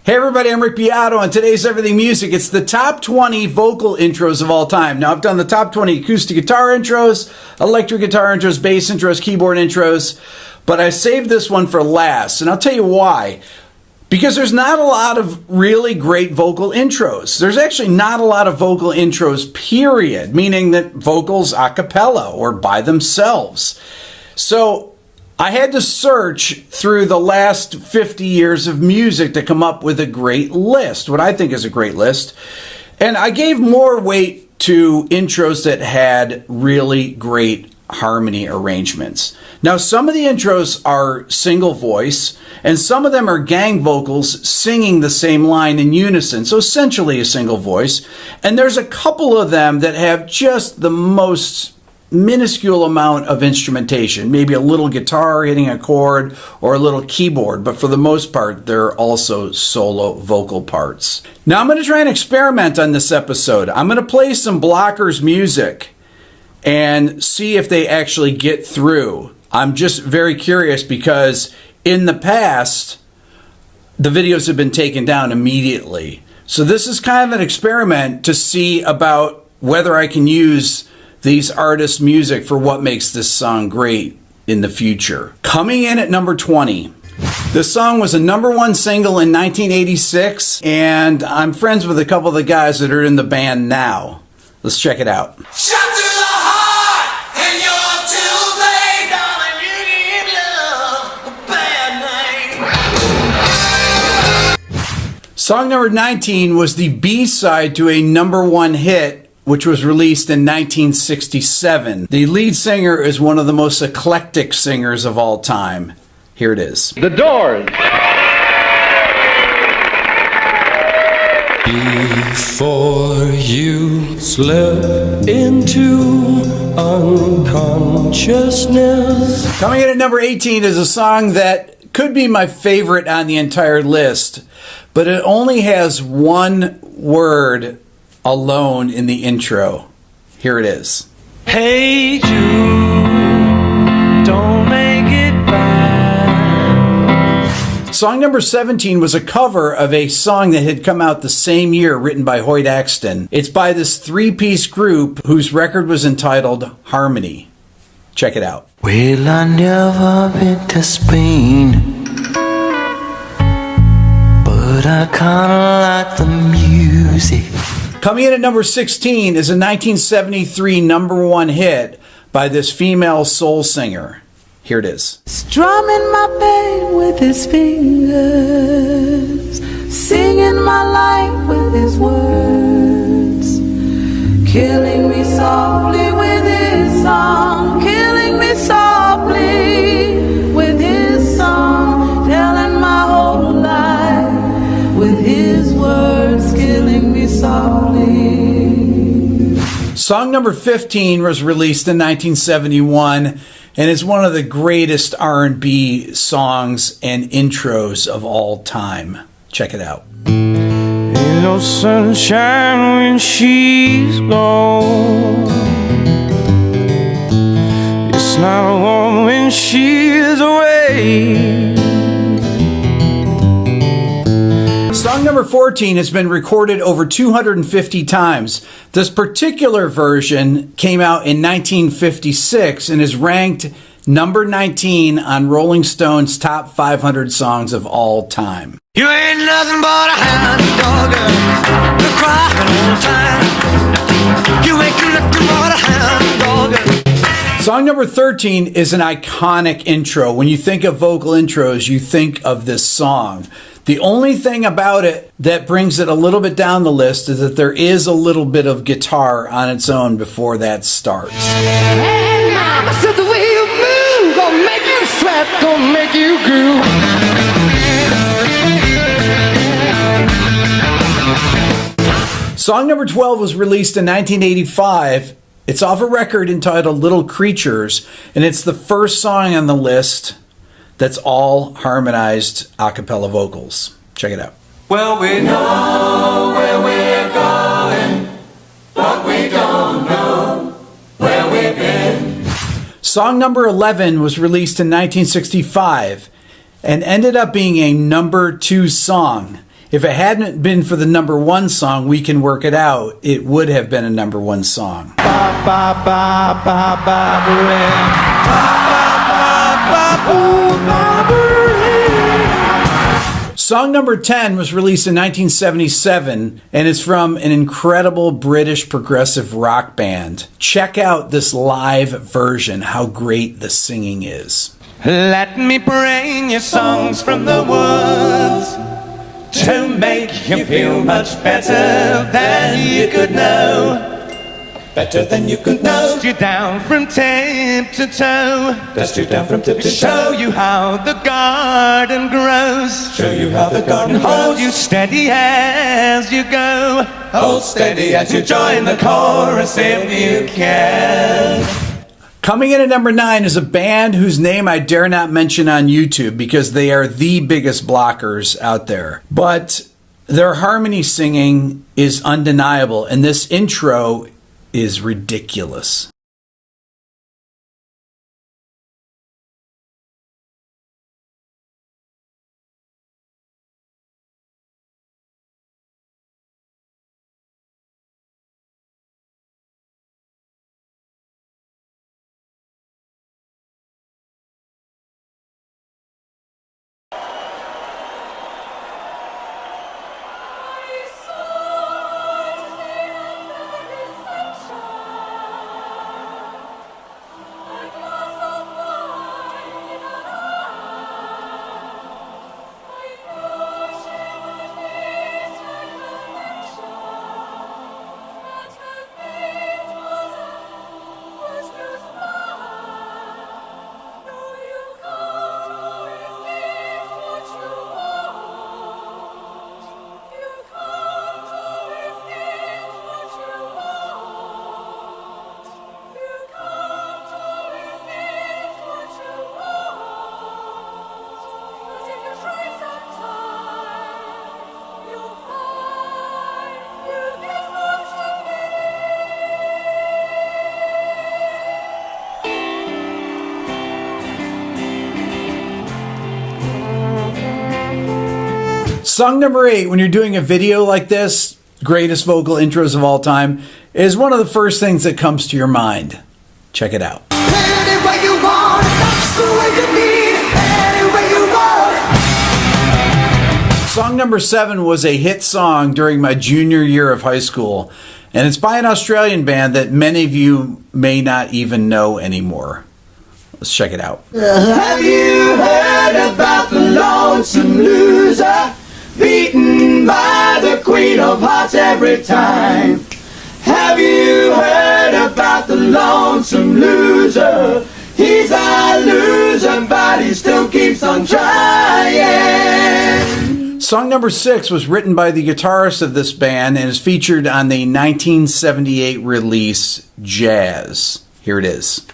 Hey everybody, I'm Rick Beato, and today's Everything Music. It's the top 20 vocal intros of all time. Now, I've done the top 20 acoustic guitar intros, electric guitar intros, bass intros, keyboard intros, but I saved this one for last, and I'll tell you why. Because there's not a lot of really great vocal intros. There's actually not a lot of vocal intros, period, meaning that vocals a cappella or by themselves. So I had to search through the last 50 years of music to come up with a great list, what I think is a great list. And I gave more weight to intros that had really great harmony arrangements. Now, some of the intros are single voice, and some of them are gang vocals singing the same line in unison, so essentially a single voice. And there's a couple of them that have just the most minuscule amount of instrumentation, maybe a little guitar hitting a chord or a little keyboard, but for the most part, they're also solo vocal parts. Now I'm going to try and experiment on this episode. I'm going to play some blockers music and see if they actually get through. I'm just very curious because in the past, the videos have been taken down immediately. So this is kind of an experiment to see about whether I can use these artists' music for what makes this song great in the future. Coming in at number 20. This song was a #1 single in 1986, and I'm friends with a couple of the guys that are in the band now. Let's check it out. Shot through the heart, and you're too late, darling, you give love a bad name. Song number 19 was the B-side to a #1 hit, which was released in 1967. The lead singer is one of the most eclectic singers of all time. Here it is. The Doors. Before you slip into unconsciousness. Coming in at number 18 is a song that could be my favorite on the entire list, but it only has one word alone in the intro. Here it is. Hey Jude, don't make it bad. Song number 17 was a cover of a song that had come out the same year, written by Hoyt Axton. It's by this three-piece group whose record was entitled Harmony. Check it out. Well, I never been to Spain, but I kinda like the music. Coming in at number 16 is a 1973 #1 hit by this female soul singer. Here it is. Strumming my pain with his fingers, singing my life with his words, killing me softly with his song, killing me softly with his song, telling my whole life with his words, killing me softly. Song number 15 was released in 1971 and is one of the greatest R&B songs and intros of all time. Check it out. Ain't no sunshine when she's gone. It's not warm when she's away. Song number 14 has been recorded over 250 times. This particular version came out in 1956 and is ranked number 19 on Rolling Stone's top 500 songs of all time. You ain't nothing but a hound dog, you're crying all the time. You ain't nothing but a hound dog. Song number 13 is an iconic intro. When you think of vocal intros, you think of this song. The only thing about it that brings it a little bit down the list is that there is a little bit of guitar on its own before that starts. Hey mama said the way you move, gonna make you sweat, gonna make you groove. Song number 12 was released in 1985. It's off a record entitled Little Creatures, and it's the first song on the list that's all harmonized a cappella vocals. Check it out. Well, we know where we're going, but we don't know where we've been. Song number 11 was released in 1965 and ended up being a number 2 song. If it hadn't been for the number one song, We Can Work It Out, it would have been a number one song. Song number 10 was released in 1977 and is from an incredible British progressive rock band. Check out this live version, how great the singing is. Let me bring you songs from the woods to make you feel much better than you could know. Better than you could know. Dust you down from tip to toe. Dust you down from tip to toe. Show you how the garden grows. Show you how the garden grows. Hold you steady as you go. Hold steady as you join the chorus if you can. Coming in at number 9 is a band whose name I dare not mention on YouTube because they are the biggest blockers out there. But their harmony singing is undeniable, and this intro is ridiculous. Song number 8, when you're doing a video like this, greatest vocal intros of all time, is one of the first things that comes to your mind. Check it out. Any way you want, that's the way you need it. Any way you want. Song number 7 was a hit song during my junior year of high school, and it's by an Australian band that many of you may not even know anymore. Let's check it out. Have you heard about the lonesome loser? Beaten by the queen of hearts every time. Have you heard about the lonesome loser? He's a loser, but he still keeps on trying. Song number 6 was written by the guitarist of this band and is featured on the 1978 release Jazz. Here it is.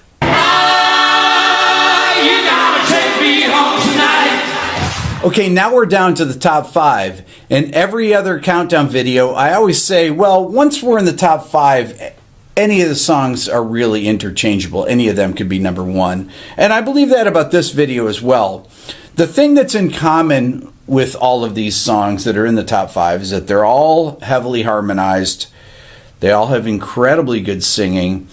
Okay, now we're down to the top 5. In every other countdown video, I always say, well, once we're in the top 5, any of the songs are really interchangeable. Any of them could be number 1. And I believe that about this video as well. The thing that's in common with all of these songs that are in the top 5 is that they're all heavily harmonized. They all have incredibly good singing.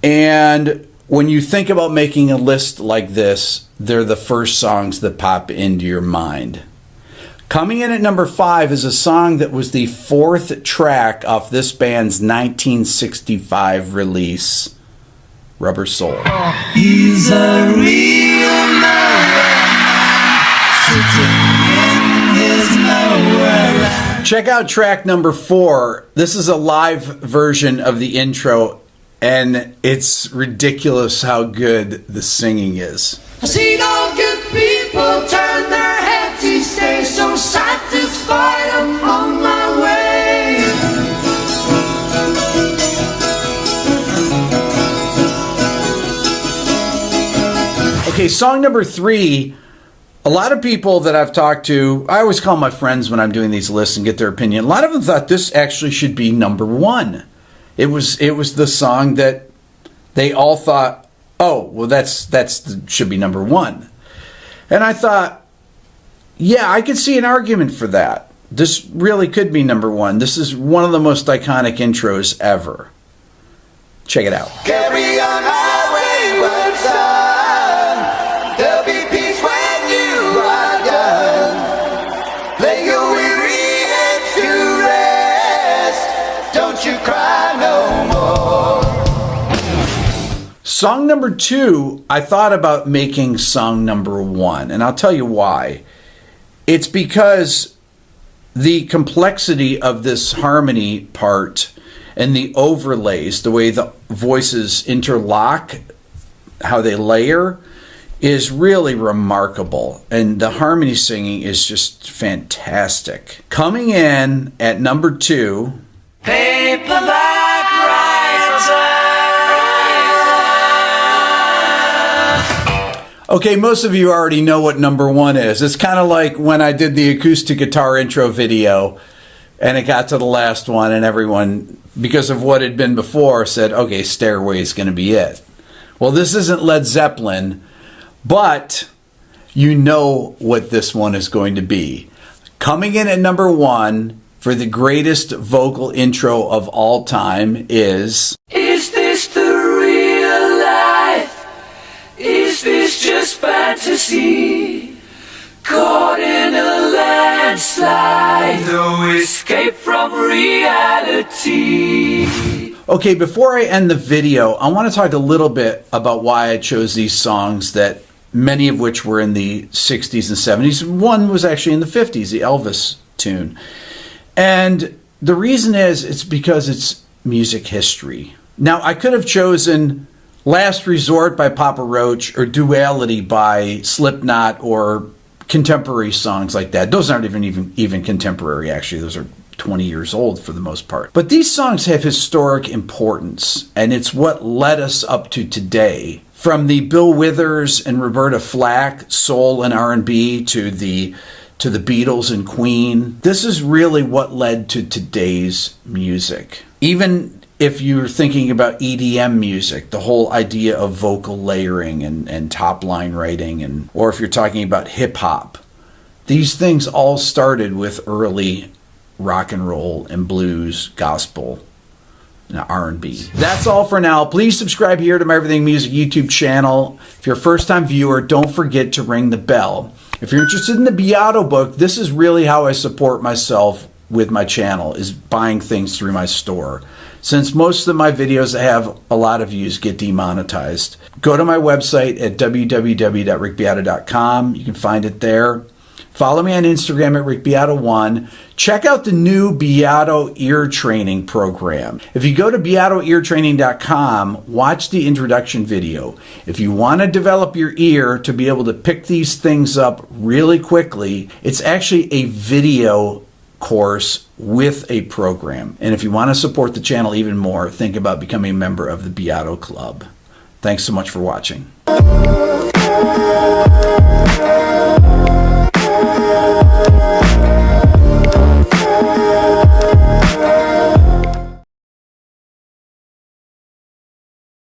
And when you think about making a list like this, they're the first songs that pop into your mind. Coming in at number 5 is a song that was the 4th track off this band's 1965 release, Rubber Soul. He's a real man, sitting in his nowhere. Check out track number 4. This is a live version of the intro, and it's ridiculous how good the singing is. I see all good people turn their heads each day, so satisfied I'm on my way. Okay, song number 3. A lot of people that I've talked to, I always call my friends when I'm doing these lists and get their opinion. A lot of them thought this actually should be number 1. It was the song that they all thought, oh, well, should be number 1. And I thought, yeah, I could see an argument for that. this really could be number one. This is one of the most iconic intros ever. Check it out. Carry on highway, wayward son. There'll be peace when you are done. Lay your weary head to rest. Don't you cry no more. Song number two, I thought about making song number one, and I'll tell you why. It's because the complexity of this harmony part and the overlays, the way the voices interlock, how they layer, is really remarkable. And the harmony singing is just fantastic. Coming in at number two, Paperback writer. okay, most of you already know what number one is. It's kind of like when I did the acoustic guitar intro video and it got to the last one and everyone, because of what had been before, said, okay, Stairway is going to be it. Well, this isn't Led Zeppelin, but you know what this one is going to be. Coming in at number one for the greatest vocal intro of all time is... Is this the real life? Is this just fantasy? Caught in a landslide, no escape from reality. Okay, before I end the video, I want to talk a little bit about why I chose these songs, that many of which were in the 60s and 70s. One was actually in the 50s, the Elvis tune. And the reason is, it's because it's music history. Now, I could have chosen Last Resort by Papa Roach or Duality by Slipknot or contemporary songs like that. Those aren't even contemporary, actually. Those are 20 years old for the most part. But these songs have historic importance, and it's what led us up to today. From the Bill Withers and Roberta Flack soul and R&B to the Beatles and Queen. This is really what led to today's music. Even if you're thinking about EDM music, the whole idea of vocal layering and top line writing, or if you're talking about hip hop, these things all started with early rock and roll and blues, gospel, and R&B. That's all for now. Please subscribe here to my Everything Music YouTube channel. If you're a first-time viewer, don't forget to ring the bell. If you're interested in the Beato book, this is really how I support myself with my channel, is buying things through my store. Since most of my videos that have a lot of views get demonetized, go to my website at www.rickbeato.com. You can find it there. Follow me on Instagram at rickbeato1. Check out the new Beato ear training program. If you go to beatoeartraining.com, watch the introduction video. If you want to develop your ear to be able to pick these things up really quickly, it's actually a video course with a program. And if you want to support the channel even more, think about becoming a member of the Beato Club. Thanks so much for watching.